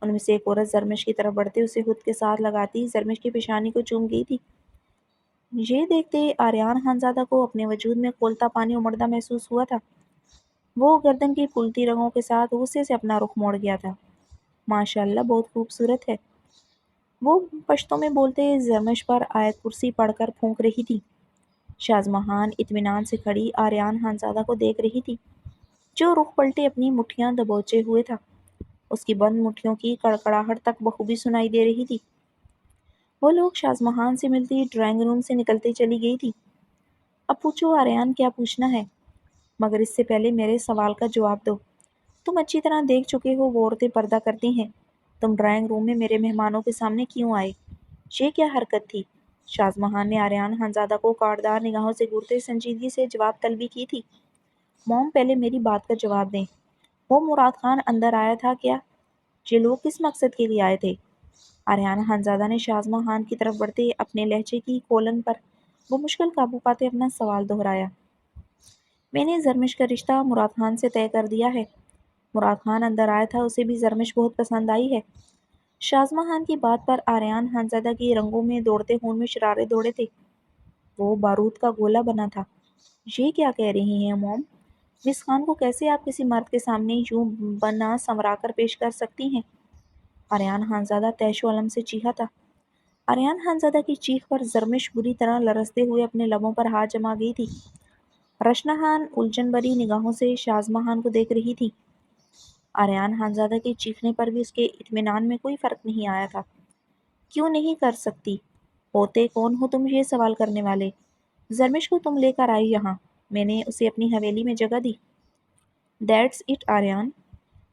ان میں سے ایک عورت زرمش کی طرف بڑھتے اسے خود کے ساتھ لگاتی زرمش کی پیشانی کو چوم گئی تھی۔ یہ دیکھتے آریان خانزادہ کو اپنے وجود میں کھولتا پانی امڑتا محسوس ہوا تھا۔ وہ گردن کی پھولتی رگوں کے ساتھ غصے سے اپنا رخ موڑ گیا تھا۔ ماشاء اللہ، بہت خوبصورت ہے، وہ پشتو میں بولتے زرمش پر آیت کرسی پڑھ کر پھونک رہی تھی۔ شازمہان اطمینان سے کھڑی آریان خانزادہ کو دیکھ رہی تھی، جو رخ پلٹے اپنی مٹھیاں دبوچے ہوئے تھا۔ اس کی بند مٹھیوں کی کڑکڑاہٹ تک بخوبی سنائی دے رہی تھی۔ وہ لوگ شازمہان سے ملتی ڈرائنگ روم سے نکلتے چلی گئی تھی۔ اب پوچھو آریان، کیا پوچھنا ہے، مگر اس سے پہلے میرے سوال کا جواب دو۔ تم اچھی طرح دیکھ چکے ہو وہ عورتیں پردہ کرتی ہیں، تم ڈرائنگ روم میں میرے مہمانوں کے سامنے کیوں آئے؟ یہ کیا حرکت تھی؟ شازمہان نے آریان خانزادہ کو کاٹدار نگاہوں سے گھورتے سنجیدگی سے جواب طلبی کی تھی۔ موم، پہلے میری بات کا جواب دیں، وہ مراد خان اندر آیا تھا کیا؟ یہ لوگ کس مقصد کے لیے آئے تھے؟ آریان خانزادہ نے شازمہان کی طرف بڑھتے اپنے لہجے کی کولن پر وہ مشکل قابو پاتے اپنا سوال دہرایا۔ میں نے زرمش کا رشتہ مراد خان سے طے کر دیا ہے۔ مراد خان اندر آیا تھا، اسے بھی زرمش بہت پسند آئی ہے۔ شازمہان کی بات پر آریان خانزادہ کی رنگوں میں دوڑتے خون میں شرارے دوڑے تھے۔ وہ بارود کا گولہ بنا تھا۔ یہ کیا کہہ رہی ہیں موم؟ مس خان کو کیسے آپ کسی مرد کے سامنے یوں بنا سنورا کر پیش کر سکتی ہیں؟ آریان خانزادہ طیش و علم سے چیخا تھا۔ آریان خانزادہ کی چیخ پر زرمش بری طرح لرزتے ہوئے اپنے لبوں پر ہاتھ جما گئی تھی۔ رشناہان الجھن بھری نگاہوں سے شازمہان کو دیکھ رہی تھی۔ آریان خانزادہ کے چیخنے پر بھی اس کے اطمینان میں کوئی فرق نہیں آیا تھا۔ کیوں نہیں کر سکتی؟ ہوتے کون ہو تم یہ سوال کرنے والے؟ زرمش کو تم لے کر آئی یہاں، میں نے اسے اپنی حویلی میں جگہ دی۔ دیٹس اٹ آریان،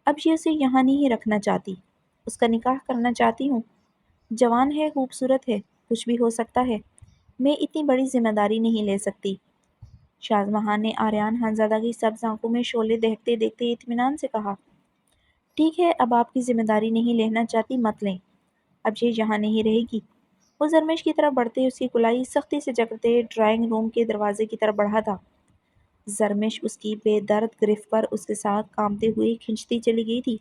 اب یہ اسے یہاں نہیں رکھنا چاہتی، اس کا نکاح کرنا چاہتی ہوں۔ جوان ہے، خوبصورت ہے، کچھ بھی ہو سکتا ہے، میں اتنی بڑی ذمہ داری نہیں لے سکتی۔ شازمہان نے آریان خانزادہ کی سبز آنکھوں میں شعلے دہتے دیکھتے اطمینان سے کہا۔ ٹھیک ہے، اب آپ کی ذمہ داری نہیں لینا چاہتی، مت لیں، اب یہ یہاں نہیں رہے گی۔ وہ زرمش کی طرف بڑھتے اس کی کلائی سختی سے جکڑتے ڈرائنگ روم کے دروازے کی طرف بڑھا تھا۔ زرمش اس کی بے درد گرفت پر اس کے ساتھ کامتے ہوئے کھنچتی چلی گئی تھی۔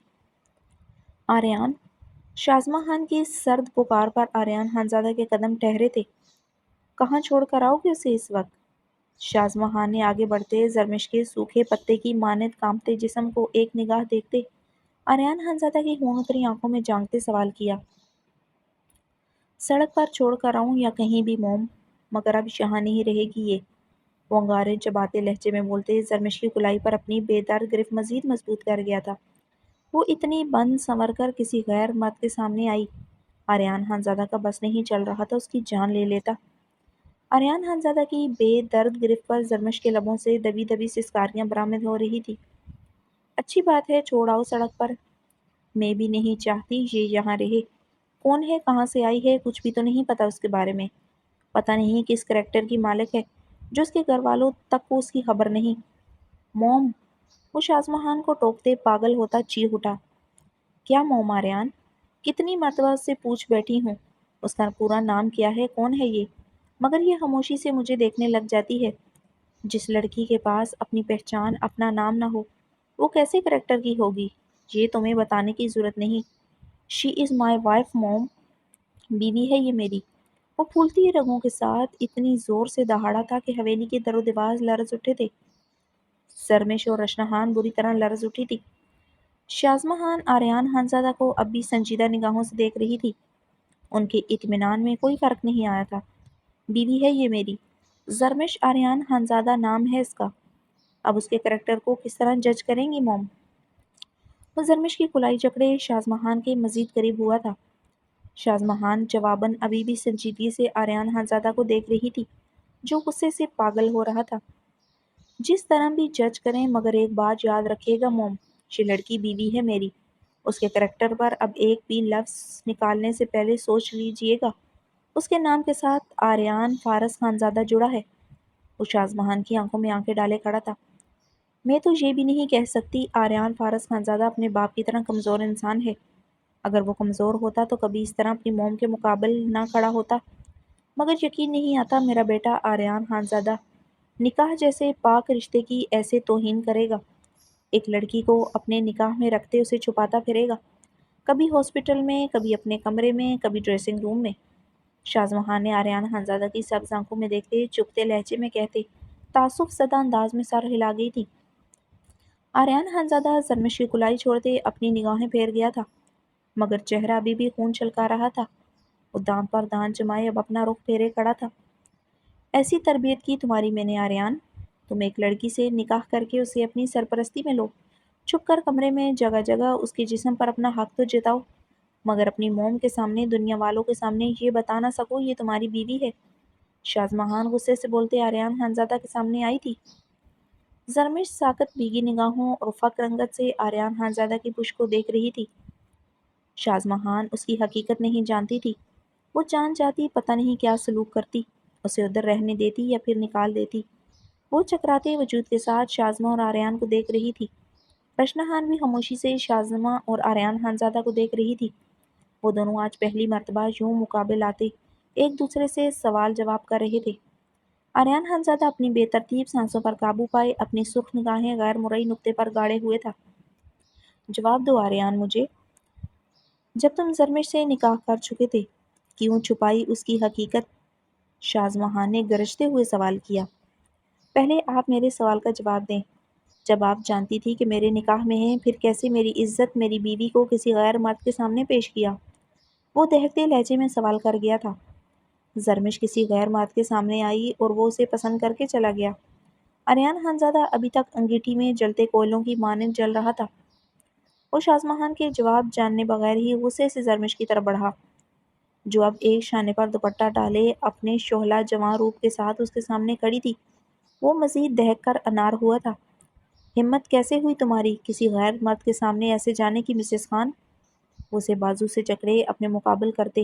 آریان، شازمہان کی سرد پکار پر آریان خانزادہ کے قدم ٹھہرے تھے۔ کہاں چھوڑ کر آؤ گے اسے اس وقت؟ شازمہان نے آگے بڑھتے زرمش کے سوکھے پتے کی مانند کامتے جسم کو ایک نگاہ دیکھتے آریان خانزادہ کی خون اتری آنکھوں میں جھانکتے سوال کیا۔ سڑک پر چھوڑ کر آؤں یا کہیں بھی موم، مگر اب یہاں نہیں رہے گی یہ، وہ انگارے چباتے لہجے میں بولتے زرمش کی کلائی پر اپنی بے درد گرفت مزید مضبوط کر گیا تھا۔ وہ اتنی بند سنور کر کسی غیر مرد کے سامنے آئی، آریان خانزادہ کا بس نہیں چل رہا تھا اس کی جان لے لیتا۔ آریان خانزادہ کی بے درد گرفت پر زرمش کے لبوں سے دبی دبی سسکاریاں برآمد ہو رہی تھی۔ اچھی بات ہے، چھوڑ آؤ سڑک پر، میں بھی نہیں چاہتی یہ یہاں رہے۔ کون ہے، کہاں سے آئی ہے، کچھ بھی تو نہیں پتا اس کے بارے میں، پتہ نہیں کس کریکٹر کی مالک ہے جو اس کے گھر والوں تک کو اس کی خبر نہیں۔ موم، وہ شازمہان کو ٹوکتے پاگل ہوتا چیخ اٹھا۔ کیا موم آریان، کتنی مرتبہ اس سے پوچھ بیٹھی ہوں اس کا پورا نام کیا ہے، کون ہے یہ، مگر یہ خاموشی سے مجھے دیکھنے لگ جاتی ہے۔ جس لڑکی کے پاس اپنی پہچان، اپنا نام نہ ہو، وہ کیسے کریکٹر کی ہوگی، یہ تمہیں بتانے کی ضرورت نہیں۔ شی از مائی وائف موم، بیوی ہے یہ میری۔ وہ پھولتی رگوں کے ساتھ اتنی زور سے دہاڑا تھا کہ حویلی کے در و دیوار لرز اٹھے تھے۔ زرمش اور رشناہان بری طرح لرز اٹھی تھی۔ شازمہان آریان خانزادہ کو اب بھی سنجیدہ نگاہوں سے دیکھ رہی تھی۔ ان کے اطمینان میں کوئی فرق نہیں آیا تھا۔ بیوی ہے یہ میری، زرمش آریان خانزادہ نام ہے اس کا، اب اس کے کریکٹر کو کس طرح جج کریں گی موم؟ وہ زرمش کی کلائی جکڑے شازمہان کے مزید قریب ہوا تھا۔ شازمہان جواباً ابھی بھی سنجیدگی سے آریان خانزادہ کو دیکھ رہی تھی، جو غصے سے پاگل ہو رہا تھا۔ جس طرح بھی جج کریں، مگر ایک بات یاد رکھیے گا موم، یہ لڑکی بیوی ہے میری، اس کے کریکٹر پر اب ایک بھی لفظ نکالنے سے پہلے سوچ لیجیے گا، اس کے نام کے ساتھ آریان فارس خانزادہ جڑا ہے۔ وہ شازمہان کی آنکھوں میں آنکھیں ڈالے کھڑا تھا۔ میں تو یہ بھی نہیں کہہ سکتی آریان فارس خانزادہ اپنے باپ کی طرح کمزور انسان ہے۔ اگر وہ کمزور ہوتا تو کبھی اس طرح اپنی موم کے مقابل نہ کھڑا ہوتا۔ مگر یقین نہیں آتا میرا بیٹا آریان خانزادہ نکاح جیسے پاک رشتے کی ایسے توہین کرے گا۔ ایک لڑکی کو اپنے نکاح میں رکھتے اسے چھپاتا پھرے گا، کبھی ہاسپٹل میں، کبھی اپنے کمرے میں، کبھی ڈریسنگ روم میں۔ شازمہان نے آریان خانزادہ کی سبز آنکھوں میں دیکھتے چپتے لہجے میں کہتے تعصب زدہ انداز میں سر ہلا گئی تھی۔ آریان خانزادہ زرمش کی کلائی چھوڑتے اپنی نگاہیں پھیر گیا تھا، مگر چہرہ ابھی بھی خون چھلکا رہا تھا۔ وہ دانت پر دانت جمائے اب اپنا رخ پھیرے کھڑا تھا۔ ایسی تربیت کی تمہاری میں نے آریان، تم ایک لڑکی سے نکاح کر کے اسے اپنی سرپرستی میں لو، چھپ کر کمرے میں جگہ جگہ اس کے جسم پر اپنا حق تو جتاؤ، مگر اپنی موم کے سامنے، دنیا والوں کے سامنے یہ بتا نہ سکو یہ تمہاری بیوی ہے۔ شازمہان غصے سے بولتے آریان خانزادہ کے سامنے آئی تھی۔ زرمش ساکت بھیگی نگاہوں اور فقر رنگت سے آریان خانزادہ کی پشت کو دیکھ رہی تھی۔ شازمہان اس کی حقیقت نہیں جانتی تھی۔ وہ جان جاتی پتہ نہیں کیا سلوک کرتی، اسے ادھر رہنے دیتی یا پھر نکال دیتی۔ وہ چکراتے وجود کے ساتھ شازمہ اور آریان کو دیکھ رہی تھی۔ رشنہان بھی خاموشی سے شازمہ اور آریان خانزادہ کو دیکھ رہی تھی۔ وہ دونوں آج پہلی مرتبہ یوں مقابل آتے ایک دوسرے سے سوال جواب کر رہے تھے۔ آریان خانزادہ اپنی بے ترتیب سانسوں پر قابو پائے اپنی سرخ نگاہیں غیر مرئی نقطے پر گاڑے ہوئے تھا۔ جواب دو آریان مجھے، جب تم زرمش سے نکاح کر چکے تھے کیوں چھپائی اس کی حقیقت؟ شازمہان نے گرجتے ہوئے سوال کیا۔ پہلے آپ میرے سوال کا جواب دیں۔ جب آپ جانتی تھی کہ میرے نکاح میں ہیں پھر کیسے میری عزت میری بیوی کو کسی غیر مرد کے سامنے پیش کیا؟ وہ دہکتے لہجے میں سوال کر گیا تھا۔ زرمش کسی غیر مرد کے سامنے آئی اور وہ اسے پسند کر کے چلا گیا۔ آریان خانزادہ ابھی تک انگیٹھی میں جلتے کوئلوں کی مانند جل رہا تھا۔ وہ شازمہان کے جواب جاننے بغیر ہی غصے سے زرمش کی طرف بڑھا، جو اب ایک شانے پر دوپٹہ ڈالے اپنے شعلہ جواں روپ کے ساتھ اس کے سامنے کھڑی تھی۔ وہ مزید دہک کر انار ہوا تھا۔ ہمت کیسے ہوئی تمہاری کسی غیر مرد کے سامنے ایسے جانے کی مسز خان؟ وہ اسے بازو سے جکڑے اپنے مقابل کرتے،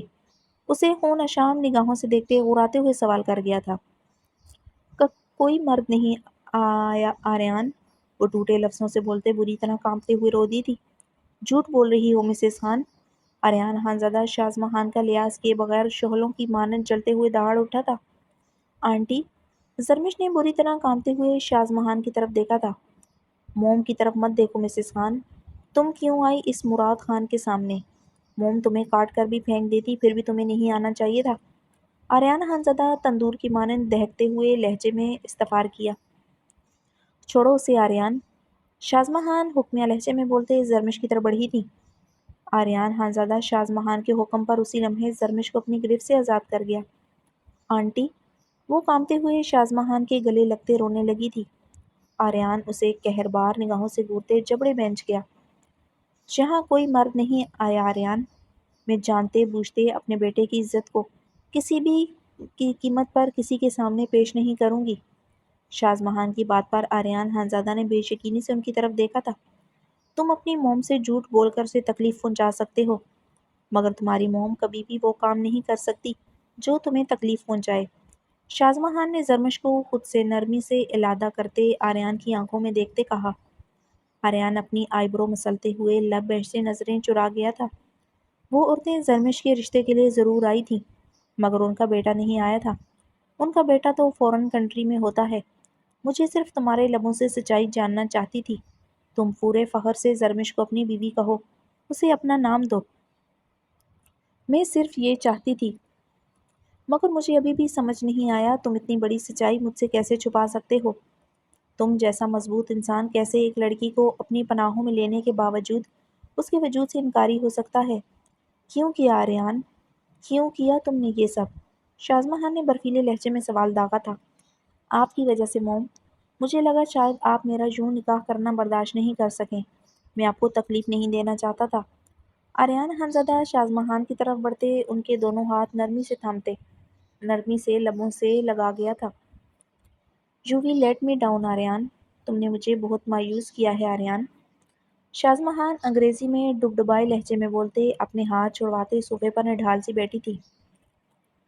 اسے خون اشام نگاہوں سے دیکھتے غراتے ہوئے سوال کر گیا تھا۔ کوئی مرد نہیں آیا آریان، وہ ٹوٹے لفظوں سے بولتے بری طرح کانپتے ہوئے رو دی تھی۔ جھوٹ بول رہی ہو مسز خان۔ آریان خانزادہ شازمہان کا لحاظ کیے بغیر شعلوں کی مانند جلتے ہوئے دہاڑ اٹھا تھا۔ آنٹی، زرمش نے بری طرح کانپتے ہوئے شازمہان کی طرف دیکھا تھا۔ موم کی طرف مت دیکھو مسز خان، تم کیوں آئی اس مراد خان کے سامنے؟ موم تمہیں کاٹ کر بھی پھینک دیتی پھر بھی تمہیں نہیں آنا چاہیے تھا۔ آریان خانزادہ تندور کی مانند دہکتے ہوئے لہجے میں استفار کیا۔ چھوڑو اسے آریان، شازمہان حکمیہ لہجے میں بولتے زرمش کی طرف بڑھی تھی۔ آریان خانزادہ شازمہان کے حکم پر اسی لمحے زرمش کو اپنی گرفت سے آزاد کر گیا۔ آنٹی، وہ کانپتے ہوئے شازمہان کے گلے لگتے رونے لگی تھی۔ آریان اسے قہربار نگاہوں سے گھورتے جبڑے بینچ گیا۔ جہاں کوئی مرد نہیں آیا آریان، میں جانتے بوجھتے اپنے بیٹے کی عزت کو کسی بھی کی قیمت پر کسی کے سامنے پیش نہیں کروں گی۔ شازمہان کی بات پر آریان خانزادہ نے بے یقینی سے ان کی طرف دیکھا تھا۔ تم اپنی موم سے جھوٹ بول کر اسے تکلیف پہنچا سکتے ہو، مگر تمہاری موم کبھی بھی وہ کام نہیں کر سکتی جو تمہیں تکلیف پہنچائے۔ شازمہان نے زرمش کو خود سے نرمی سے علادہ کرتے آریان کی آنکھوں میں دیکھتے کہا۔ آریان اپنی آئی برو مسلتے ہوئے لب بینچ سے نظریں چرا گیا تھا۔ وہ عورتیں زرمش کے رشتے کے لیے ضرور آئی تھیں، مگر ان کا بیٹا نہیں آیا تھا۔ ان کا بیٹا تو فورن کنٹری میں ہوتا ہے۔ مجھے صرف تمہارے لبوں سے سچائی جاننا چاہتی تھی۔ تم پورے فخر سے زرمش کو اپنی بیوی کہو، اسے اپنا نام دو۔ میں صرف یہ چاہتی تھی، مگر مجھے ابھی بھی سمجھ نہیں آیا تم اتنی بڑی سچائی مجھ سے کیسے چھپا سکتے ہو۔ تم جیسا مضبوط انسان کیسے ایک لڑکی کو اپنی پناہوں میں لینے کے باوجود اس کے وجود سے انکاری ہو سکتا ہے؟ کیوں کیا آریان، کیوں کیا تم نے یہ سب؟ شازمہان نے برفیلے لہجے میں سوال داغا تھا۔ آپ کی وجہ سے موم، مجھے لگا شاید آپ میرا یوں نکاح کرنا برداشت نہیں کر سکیں۔ میں آپ کو تکلیف نہیں دینا چاہتا تھا۔ آریان خانزادہ شازمہان کی طرف بڑھتے ان کے دونوں ہاتھ نرمی سے تھامتے، نرمی سے لبوں سے لگا گیا تھا۔ You've let me down Aryan, تم نے مجھے بہت مایوس کیا ہے آریان۔ شازمہان انگریزی میں ڈبڈبائے لہجے میں بولتے اپنے ہاتھ چھڑواتے صوفے پر نڈھال سی بیٹھی تھی۔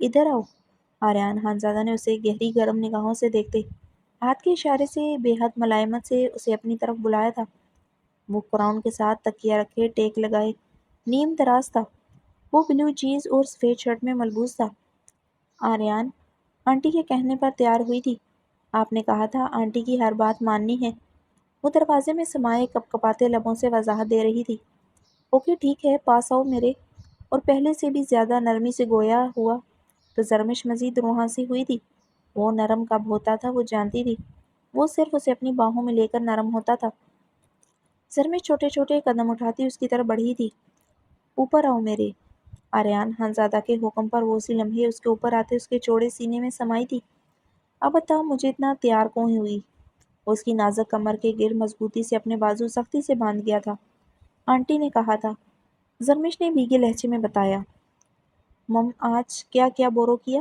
ادھر آؤ۔ آریان خانزادہ نے اسے گہری گرم نگاہوں سے دیکھتے ہاتھ کے اشارے سے بے حد ملائمت سے اسے اپنی طرف بلایا تھا۔ وہ کراؤن کے ساتھ تکیہ رکھے ٹیک لگائے نیم دراز تھا۔ وہ بلو جینز اور سفید شرٹ میں ملبوس تھا۔ آریان آنٹی کے کہنے پر تیار ہوئی تھی۔ آپ نے کہا تھا آنٹی کی ہر بات ماننی ہے۔ وہ دروازے میں سمائے کپ کپاتے لبوں سے وضاحت دے رہی تھی۔ اوکے ٹھیک ہے، پاس آؤ میرے۔ اور پہلے سے بھی زیادہ نرمی سے گویا ہوا تو زرمش مزید روحاں سی ہوئی تھی۔ وہ نرم کب ہوتا تھا وہ جانتی تھی۔ وہ صرف اسے اپنی باہوں میں لے کر نرم ہوتا تھا۔ زرمش چھوٹے چھوٹے قدم اٹھاتی اس کی طرف بڑھی تھی۔ اوپر آؤ میرے۔ آریان خانزادہ کے حکم پر وہ اسی لمحے اس کے اوپر آتے اس کے چوڑے سینے میں سمائی تھی۔ اب بتاؤ مجھے اتنا تیار کیوں ہوئی؟ وہ اس کی نازک کمر کے گرد مضبوطی سے اپنے بازو سختی سے باندھ گیا تھا۔ آنٹی نے کہا تھا، زرمش نے بھیگے لہجے میں بتایا۔ مم آج کیا کیا بورو کیا؟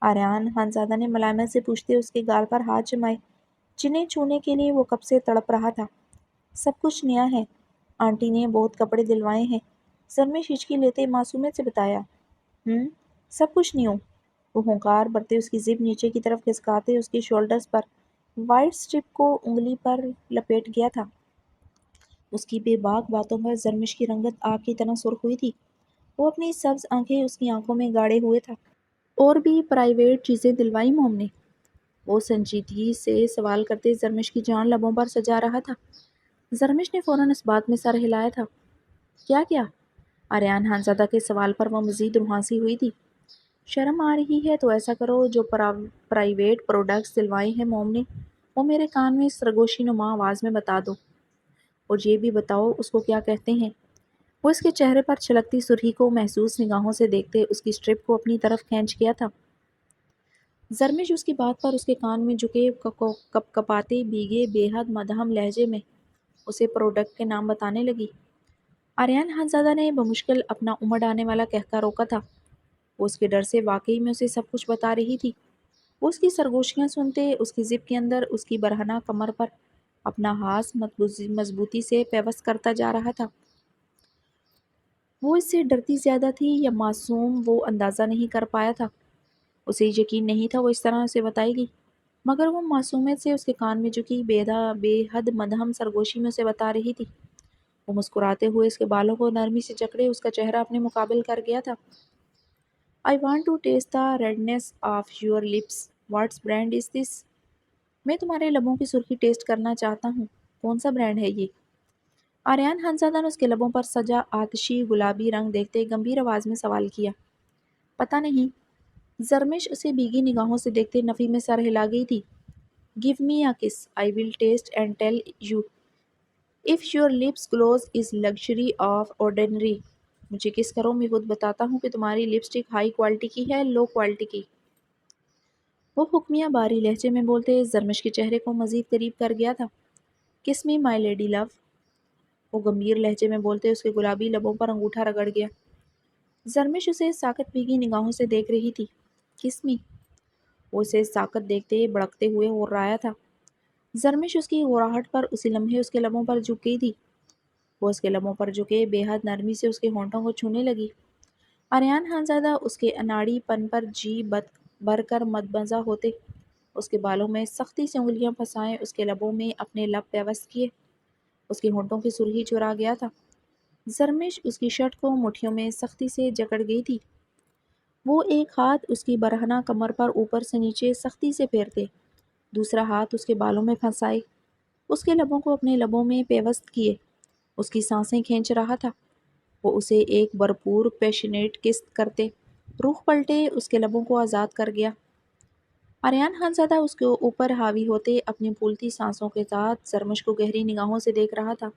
آریان خانزادہ نے ملائمت سے پوچھتے اس کے گال پر ہاتھ جمائے جنہیں چھونے کے لیے وہ کب سے تڑپ رہا تھا۔ سب کچھ نیا ہے، آنٹی نے بہت کپڑے دلوائے ہیں، زرمش ہچکی لیتے معصومیت سے بتایا۔ سب کچھ نیو۔ وہ ہونکار بھرتے اس کی زپ نیچے کی طرف کھسکاتے اس کے شولڈرز پر وائٹ سٹرپ کو انگلی پر لپیٹ گیا تھا۔ اس کی بے باک باتوں پر زرمش کی رنگت آگ کی طرح سرخ ہوئی تھی۔ وہ اپنی سبز آنکھیں اس کی آنکھوں میں گاڑے ہوئے تھا۔ اور بھی پرائیویٹ چیزیں دلوائی موم نے؟ وہ سنجیدگی سے سوال کرتے زرمش کی جان لبوں پر سجا رہا تھا۔ زرمش نے فوراً اس بات میں سر ہلایا تھا۔ کیا کیا؟ آریان خانزادہ کے سوال پر وہ مزید روحانسی ہوئی تھی۔ شرم آ رہی ہے تو ایسا کرو جو پرائیویٹ پروڈکٹس دلوائے ہیں موم نے وہ میرے کان میں سرگوشی نما آواز میں بتا دو۔ اور یہ بھی بتاؤ اس کو کیا کہتے ہیں؟ وہ اس کے چہرے پر چھلکتی سرخی کو محسوس نگاہوں سے دیکھتے اس کی سٹرپ کو اپنی طرف کھینچ گیا تھا۔ زرمش اس کی بات پر اس کے کان میں جھکے کپ کپاتے بھیگے بے حد مدہم لہجے میں اسے پروڈکٹ کے نام بتانے لگی۔ آریان خانزادہ نے بمشکل اپنا امڑ آنے والا کہکا روکا تھا۔ وہ اس کے ڈر سے واقعی میں اسے سب کچھ بتا رہی تھی۔ وہ اس کی سرگوشیاں سنتے اس کی زپ کے اندر اس کی برہنہ کمر پر اپنا ہاتھ مضبوطی سے پیوست کرتا جا رہا تھا۔ وہ اس سے ڈرتی زیادہ تھی یا معصوم وہ اندازہ نہیں کر پایا تھا۔ اسے یقین نہیں تھا وہ اس طرح اسے بتائے گی، مگر وہ معصومیت سے اس کے کان میں جھکی بے حد مدہم سرگوشی میں اسے بتا رہی تھی۔ وہ مسکراتے ہوئے اس کے بالوں کو نرمی سے جکڑے اس کا چہرہ اپنے مقابل کر گیا تھا۔ I want to taste the redness of your lips. What brand is this? میں تمہارے لبوں کی سرخی ٹیسٹ کرنا چاہتا ہوں۔ کون سا برانڈ ہے یہ؟ آریان خانزادہ نے اس کے لبوں پر سجا آتشی گلابی رنگ دیکھتے گمبھیر آواز میں سوال کیا۔ پتہ نہیں۔ زرمش اسے بھیگی نگاہوں سے دیکھتے نفی میں سر ہلا گئی تھی۔ Give me a kiss. I will taste and tell you if your lips gloss is luxury of ordinary. مجھے کس کرو میں خود بتاتا ہوں کہ تمہاری لپسٹک ہائی کوالٹی کی ہے لو کوالٹی کی۔ وہ حکمیہ باری لہجے میں بولتے زرمش کے چہرے کو مزید قریب کر گیا تھا۔ کس می مائی لیڈی لو۔ وہ گمبھیر لہجے میں بولتے اس کے گلابی لبوں پر انگوٹھا رگڑ گیا۔ زرمش اسے ساکت بھیگی نگاہوں سے دیکھ رہی تھی۔ کس می؟ وہ اسے ساکت دیکھتے بڑکتے ہوئے غرایا تھا۔ زرمش اس کی غراہٹ پر اسی لمحے اس کے لبوں پر جھک گئی تھی۔ وہ اس کے لبوں پر جھکے بے حد نرمی سے اس کے ہونٹوں کو چھونے لگی۔ آریان خانزادہ اس کے اناڑی پن پر جی بھر کر مدمزہ ہوتے اس کے بالوں میں سختی سے انگلیاں پھنسائے اس کے لبوں میں اپنے لب پیوست کیے۔ اس کے ہونٹوں کی سرخی چرا گیا تھا۔ زرمش اس کی شرٹ کو مٹھیوں میں سختی سے جکڑ گئی تھی۔ وہ ایک ہاتھ اس کی برہنہ کمر پر اوپر سے نیچے سختی سے پھیرتے، دوسرا ہاتھ اس کے بالوں میں پھنسائے اس کے لبوں کو اپنے لبوں میں پیوست کیے اس کی سانسیں کھینچ رہا تھا۔ وہ اسے ایک بھرپور پیشنیٹ کس کرتے روح پلٹے اس کے لبوں کو آزاد کر گیا۔ آریان خانزادہ اس کے اوپر حاوی ہوتے اپنی پھولتی سانسوں کے ساتھ زرمش کو گہری نگاہوں سے دیکھ رہا تھا،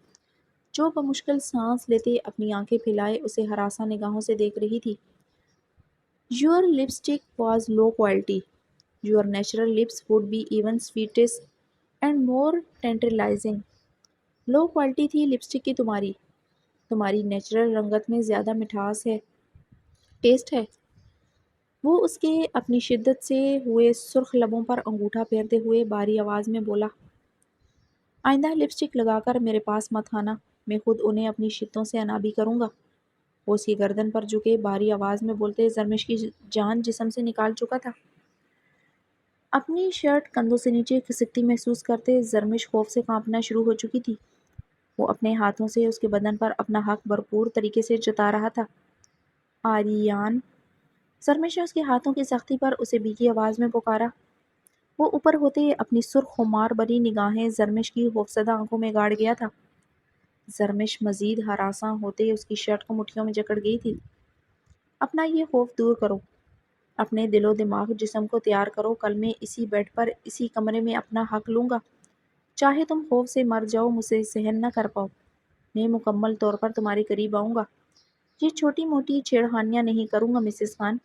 جو بمشکل سانس لیتے اپنی آنکھیں پھیلائے اسے ہراساں نگاہوں سے دیکھ رہی تھی۔ Your lipstick was low quality. Your natural lips would be even sweeter and more tantalizing. Low quality تھی لپسٹک کی تمہاری نیچرل رنگت میں زیادہ مٹھاس ہے، ٹیسٹ ہے۔ وہ اس کے اپنی شدت سے ہوئے سرخ لبوں پر انگوٹھا پھیرتے ہوئے باری آواز میں بولا۔ آئندہ لپسٹک لگا کر میرے پاس مت آنا، میں خود انہیں اپنی شتوں سے انابی کروں گا۔ وہ اس کی گردن پر جھکے بھاری آواز میں بولتے زرمش کی جان جسم سے نکال چکا تھا۔ اپنی شرٹ کندھوں سے نیچے کھسکتی محسوس کرتے زرمش خوف سے کانپنا شروع ہو چکی تھی۔ وہ اپنے ہاتھوں سے اس کے بدن پر اپنا حق بھرپور طریقے سے جتا رہا تھا۔ آریان، زرمش نے اس کے ہاتھوں کی سختی پر اسے بھیگی آواز میں پکارا۔ وہ اوپر ہوتے اپنی سرخ خمار بری نگاہیں زرمش کی خوفزدہ آنکھوں میں گاڑ گیا تھا۔ زرمش مزید ہراساں ہوتے اس کی شرٹ کو مٹھیوں میں جکڑ گئی تھی۔ اپنا یہ خوف دور کرو، اپنے دل و دماغ جسم کو تیار کرو، کل میں اسی بیڈ پر اسی کمرے میں اپنا حق لوں گا، چاہے تم خوف سے مر جاؤ، مجھے سہن نہ کر پاؤ، میں مکمل طور پر تمہارے قریب آؤں گا، یہ چھوٹی موٹی چھیڑخانیاں نہیں کروں گا مسز خان۔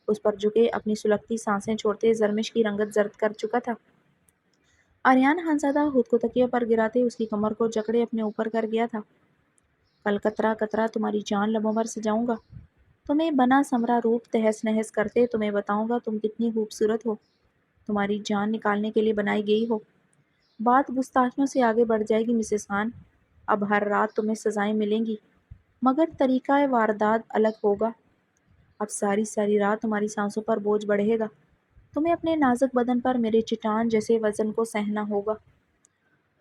اس پر جھکے اپنی سلگتی سانسیں چھوڑتے زرمش کی رنگت زرد کر چکا تھا۔ آریان خانزادہ خود کو تکیے پر گراتے اس کی کمر کو جکڑے اپنے اوپر کر گیا تھا۔ کل قطرہ قطرہ تمہاری جان لبوں پر سجاؤں گا، تمہیں بنا سمرا روپ تہس نہس کرتے تمہیں بتاؤں گا تم کتنی خوبصورت ہو، تمہاری جان نکالنے کے لیے بنائی گئی ہو۔ بات گستاخیوں سے آگے بڑھ جائے گی مسز خان، اب ہر رات تمہیں سزائیں ملیں گی، مگر طریقہ واردات الگ ہوگا۔ اب ساری ساری رات تمہاری سانسوں پر بوجھ بڑھے گا، تمہیں اپنے نازک بدن پر میرے چٹان جیسے وزن کو سہنا ہوگا۔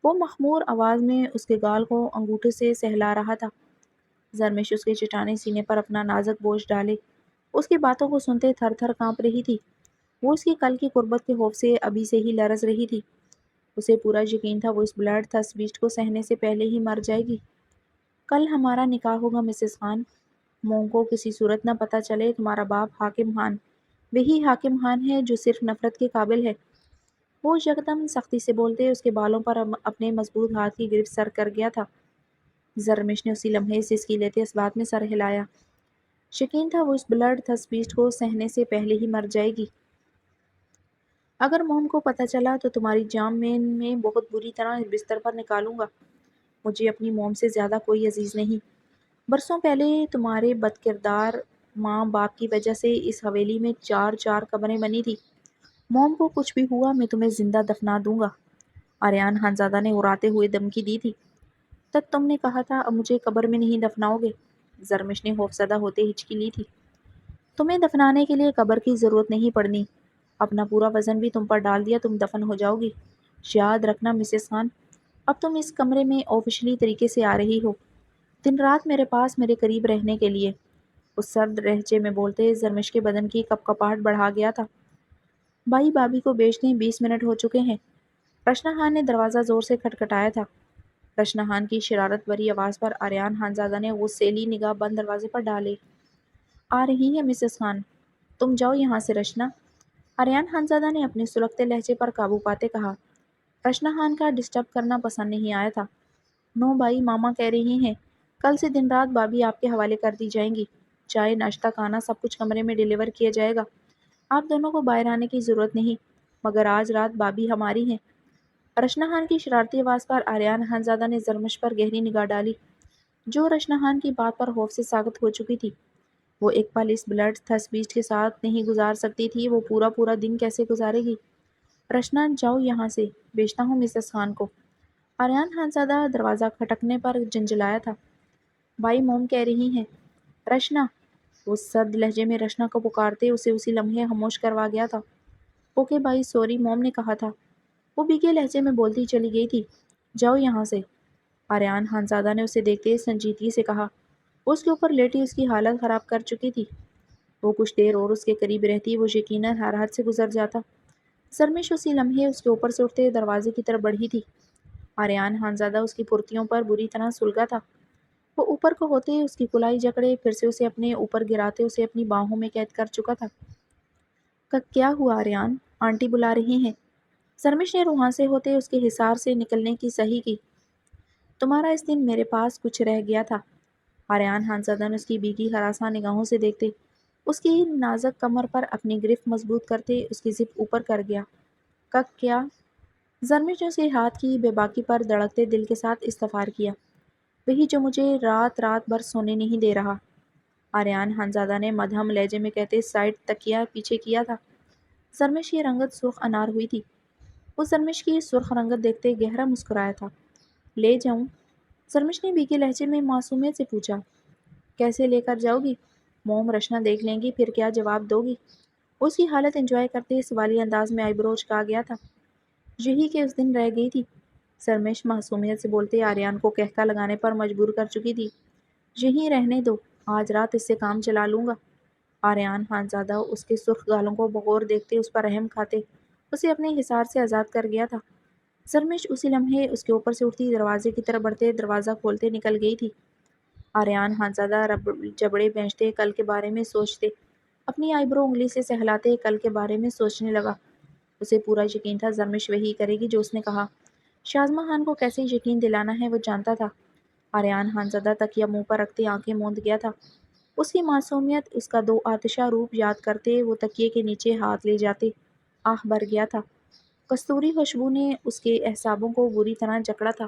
وہ مخمور آواز میں اس کے گال کو انگوٹھے سے سہلا رہا تھا۔ زرمش اس کے چٹانے سینے پر اپنا نازک بوجھ ڈالے اس کی باتوں کو سنتے تھر تھر کانپ رہی تھی۔ وہ اس کی کل کی قربت کے خوف سے ابھی سے ہی لرز رہی تھی۔ اسے پورا یقین تھا وہ اس بلڈ تھس بیسٹ کو سہنے سے پہلے ہی مر جائے گی۔ کل ہمارا نکاح ہوگا مسز خان، مونگ کو کسی صورت نہ پتہ چلے تمہارا باپ حاکم خان وہی حاکم خان ہے جو صرف نفرت کے قابل ہے۔ وہ یکدم سختی سے بولتے اس کے بالوں پر اپنے مضبوط ہاتھ کی گرفت سر کر گیا تھا۔ زرمش نے اسی لمحے سسکی لیتے اس بات میں سر ہلایا۔ یقین تھا وہ اس بلڈ تھس بیسٹ کو سہنے سے پہلے ہی مر جائے گی۔ اگر موم کو پتہ چلا تو تمہاری جان میں بہت بری طرح بستر پر نکالوں گا۔ مجھے اپنی موم سے زیادہ کوئی عزیز نہیں۔ برسوں پہلے تمہارے بد کردار ماں باپ کی وجہ سے اس حویلی میں چار چار قبریں بنی تھی۔ موم کو کچھ بھی ہوا میں تمہیں زندہ دفنا دوں گا۔ آریان خانزادہ نے اڑاتے ہوئے دھمکی دی تھی۔ تب تم نے کہا تھا اب مجھے قبر میں نہیں دفناؤ گے۔ زرمش نے خوفزدہ ہوتے ہچکی لی تھی۔ تمہیں دفنانے کے لیے قبر کی ضرورت نہیں پڑنی، اپنا پورا وزن بھی تم پر ڈال دیا تم دفن ہو جاؤ گی۔ یاد رکھنا مسز خان، اب تم اس کمرے میں آفیشلی طریقے سے آ رہی ہو، دن رات میرے پاس میرے قریب رہنے کے لیے۔ اس سرد لہجے میں بولتے زرمش کے بدن کی کپکپاہٹ بڑھا گیا تھا۔ بھائی بھابھی کو بیچنے 20 منٹ ہو چکے ہیں۔ رشنا خان نے دروازہ زور سے کھٹکھٹایا تھا۔ رشنا خان کی شرارت بھری آواز پر آریان خانزادہ نے غصیلی نگاہ بند دروازے پر ڈالے۔ آ رہی ہے مسز خان، تم جاؤ یہاں سے رشنا، آریان خانزادہ نے اپنے سلگتے لہجے پر قابو پاتے کہا۔ رشنا خان کا ڈسٹرب کرنا پسند نہیں آیا تھا۔ نو بھائی، ماما کہہ رہی ہیں کل سے دن رات بھابھی آپ کے حوالے کر دی جائیں گی، چائے ناشتہ کھانا سب کچھ کمرے میں ڈیلیور کیا جائے گا، آپ دونوں کو باہر آنے کی ضرورت نہیں، مگر آج رات بھابھی ہماری ہیں۔ رشنا خان کی شرارتی آواز پر آریان خانزادہ نے زرمش پر گہری نگاہ ڈالی، جو رشنا خان کی بات پر خوف سے ساخت ہو چکی تھی۔ وہ ایک پل اس بلڈ تھس بیسٹ کے ساتھ نہیں گزار سکتی تھی، وہ پورا پورا دن کیسے گزارے گی؟ رشنا جاؤ یہاں سے، بیچتا ہوں مسز خان کو۔ آریان خانزادہ دروازہ کھٹکنے پر جنجلایا تھا۔ بھائی موم کہہ رہی ہیں رشنا، وہ سرد لہجے میں رشنا کو پکارتے اسے اسی لمحے خاموش کروا گیا تھا۔ اوکے بھائی سوری، موم نے کہا تھا، وہ بھیگے لہجے میں بولتی چلی گئی تھی۔ جاؤ یہاں سے، آریان خانزادہ نے اسے دیکھتے سنجیدگی سے کہا۔ وہ اس کے اوپر لیٹی اس کی حالت خراب کر چکی تھی۔ وہ کچھ دیر اور اس کے قریب رہتی وہ یقیناً ہر حد سے گزر جاتا۔ زرمش اسی لمحے اس کے اوپر سے اٹھتے دروازے کی طرف بڑھی تھی۔ آریان خانزادہ اس کی پھرتیوں پر بری طرح سلگا تھا۔ وہ اوپر کو ہوتے اس کی کلائی جکڑے پھر سے اسے اپنے اوپر گراتے اسے اپنی باہوں میں قید کر چکا تھا۔ کیا ہوا آریان؟ آنٹی بلا رہی ہیں۔ زرمش نے روحاں سے ہوتے اس کے حصار سے نکلنے کی صحیح کی۔ تمہارا اس دن میرے پاس کچھ رہ گیا تھا۔ آریان خانزادہ نے اس کی بھیگی ہراساں نگاہوں سے دیکھتے اس کی نازک کمر پر اپنی گرفت مضبوط کرتے اس کی زپ اوپر کر گیا۔ کیا؟ زرمش نے اس کے ہاتھ کی بے باکی پر دھڑکتے دل کے ساتھ استفسار کیا۔ وہی جو مجھے رات رات بھر سونے نہیں دے رہا، آریان خانزادہ نے مدھم لہجے میں کہتے سائڈ تکیہ پیچھے کیا تھا۔ زرمش کی رنگت سرخ انار ہوئی تھی۔ وہ زرمش کی سرخ رنگت دیکھتے گہرا مسکرایا تھا۔ لے جاؤں؟ زرمش نے بھیگے لہجے میں معصومیت سے پوچھا۔ کیسے لے کر جاؤ گی؟ موم رشنا دیکھ لیں گی، پھر کیا جواب دو گی؟ اس کی حالت انجوائے کرتے سوالی انداز میں آئی برو چکا گیا تھا۔ یہی کہ اس دن رہ گئی تھی۔ سرمش معصومیت سے بولتے آریان کو کہکا لگانے پر مجبور کر چکی تھی۔ یہیں رہنے دو، آج رات اس سے کام چلا لوں گا۔ آریان خانزادہ اس کے سرخ گالوں کو بغور دیکھتے اس پر رحم کھاتے اسے اپنے حصار سے آزاد کر گیا تھا۔ سرمش اسی لمحے اس کے اوپر سے اٹھتی دروازے کی طرف بڑھتے دروازہ کھولتے نکل گئی تھی۔ آریان خانزادہ جبڑے بھینچتے کل کے بارے میں سوچتے، اپنی آئی برو انگلی سے سہلاتے کل کے بارے میں سوچنے لگا۔ اسے پورا یقین تھا سرمش وہی کرے گی جو اس نے کہا۔ شازمہ خان کو کیسے یقین دلانا ہے وہ جانتا تھا۔ آریان خانزادہ تکیہ منہ پر رکھتے آنکھیں موند گیا تھا۔ اس کی معصومیت، اس کا دو آتشہ روپ یاد کرتے وہ تکیے کے نیچے ہاتھ لے جاتے۔ آہ بھر گیا تھا۔ کستوری خوشبو نے اس کے اعصابوں کو بری طرح جکڑا تھا۔